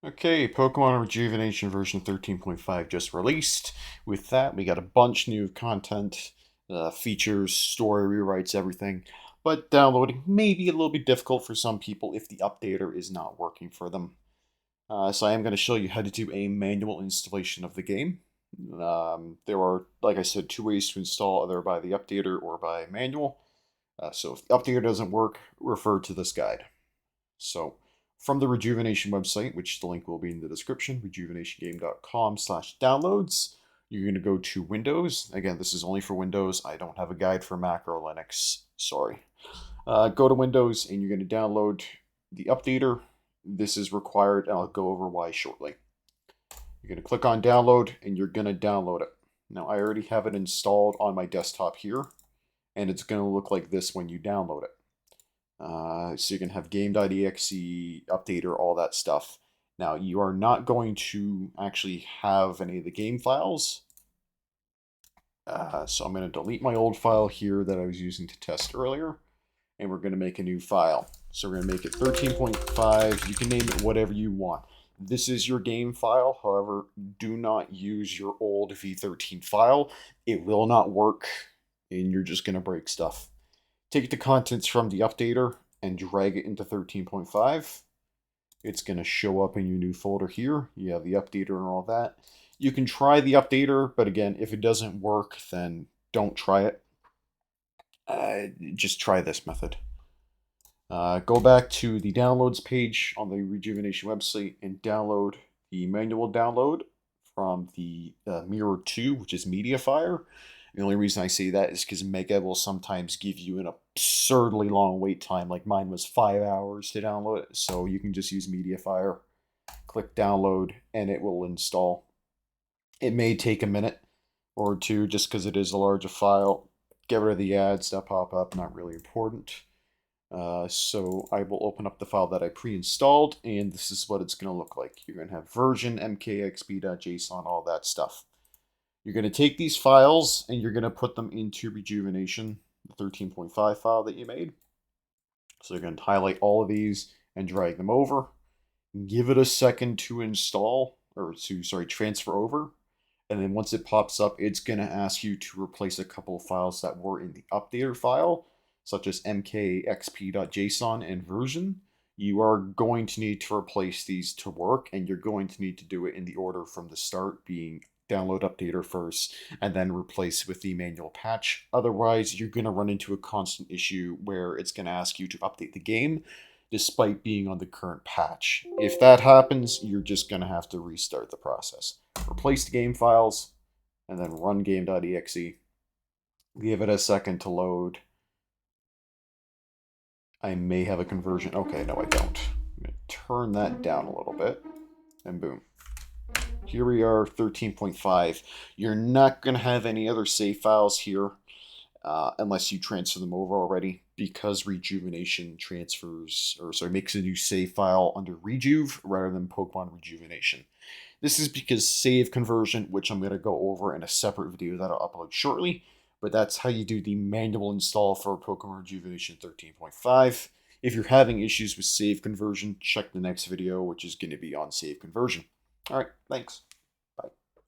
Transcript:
Okay, Pokemon Rejuvenation version 13.5 just released. With that, we got a bunch new content, features, story rewrites, everything. But downloading may be a little bit difficult for some people if the updater is not working for them. So I am going to show you how to do a manual installation of the game. There are, like I said, two ways to install, either by the updater or by manual. So if the updater doesn't work, refer to this guide. So from the Rejuvenation website, which the link will be in the description, rejuvenationgame.com/downloads, you're going to go to Windows. Again, this is only for Windows. I don't have a guide for Mac or Linux. Sorry. Go to Windows and you're going to download the updater. This is required, and I'll go over why shortly. You're going to click on download and you're going to download it. Now, I already have it installed on my desktop here, and it's going to look like this when you download it. So you can have game.exe, updater, all that stuff. Now, you are not going to actually have any of the game files. So I'm going to delete my old file here that I was using to test earlier, and we're going to make a new file. So we're going to make it 13.5. You can name it whatever you want. This is your game file. However, do not use your old V13 file. It will not work, and you're just going to break stuff. Take the contents from the updater and drag it into 13.5. It's going to show up in your new folder here. You have the updater and all that. You can try the updater, but again, if it doesn't work, then don't try it. Just try this method. Go back to the downloads page on the Rejuvenation website and download the manual download from the Mirror 2, which is MediaFire. The only reason I say that is because Mega will sometimes give you an absurdly long wait time, like mine was 5 hours to download it. So you can just use MediaFire, click download, and it will install. It may take a minute or two just because it is a larger file. Get rid of the ads that pop up, not really important. So I will open up the file that I pre-installed, and this is what it's going to look like. You're going to have version, mkxp.json, all that stuff. You're going to take these files and you're going to put them into Rejuvenation, the 13.5 file that you made. So you're going to highlight all of these and drag them over. Give it a second to install, or to, sorry, transfer over. And then once it pops up, it's going to ask you to replace a couple of files that were in the updater file, such as mkxp.json and version. You are going to need to replace these to work, and you're going to need to do it in the order from the start, being download updater first, and then replace with the manual patch. Otherwise, you're going to run into a constant issue where it's going to ask you to update the game despite being on the current patch. If that happens, you're just going to have to restart the process. Replace the game files, and then run game.exe. Give it a second to load. I may have a conversion. Okay, no, I don't. I'm going to turn that down a little bit, and boom. Here we are, 13.5. You're not going to have any other save files here unless you transfer them over already, because Rejuvenation transfers, or sorry, makes a new save file under Rejuve rather than Pokemon Rejuvenation. This is because save conversion, which I'm going to go over in a separate video that I'll upload shortly, but that's how you do the manual install for Pokemon Rejuvenation 13.5. If you're having issues with save conversion, check the next video, which is going to be on save conversion. All right, thanks.